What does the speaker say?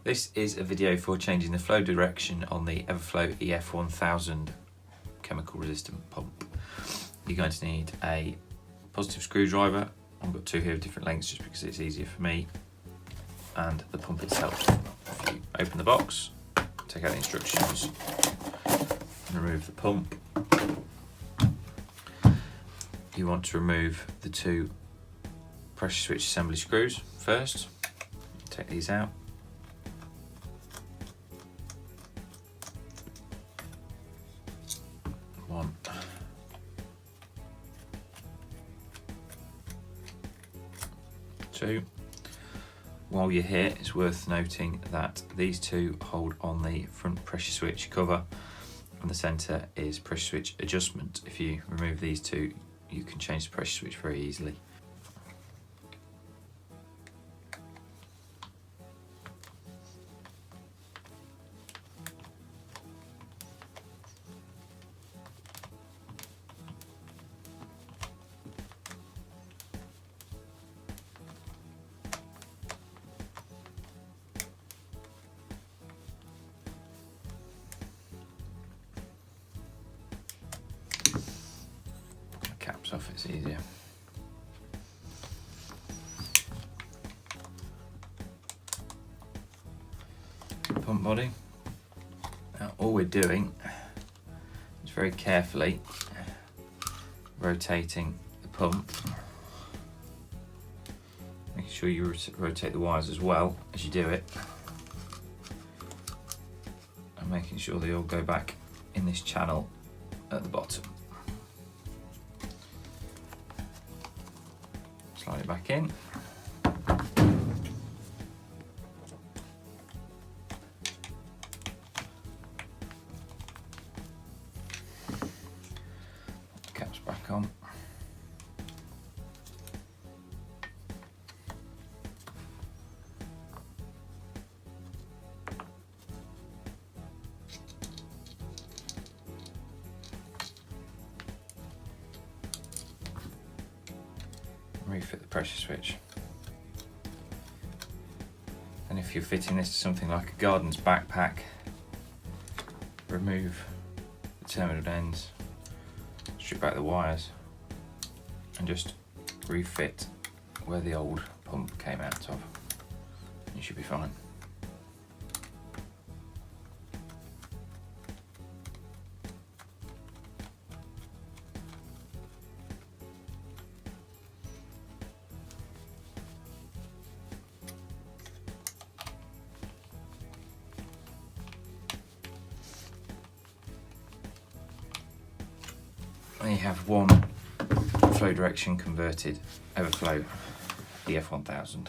This is a video for changing the flow direction on the Everflo EF1000 chemical resistant pump. You're going to need a positive screwdriver. I've got two here of different lengths just because it's easier for me, and the pump itself. If you open the box, take out the instructions, and remove the pump. You want to remove the two pressure switch assembly screws first. Take these out. One. Two. While you're here, it's worth noting that these two hold on the front pressure switch cover, and the centre is pressure switch adjustment. If you remove these two, you can change the pressure switch very easily. Caps off, it's easier. Pump body. Now all we're doing is very carefully rotating the pump, making sure you rotate the wires as well as you do it, and making sure they all go back in this channel at the bottom. Slide it back in. Caps back on. Refit the pressure switch. And if you're fitting this to something like a Gardiner's Back Pack, remove the terminal ends, strip back the wires, and just refit where the old pump came out of. You should be fine. There you have one flow direction converted Everflo EF1000.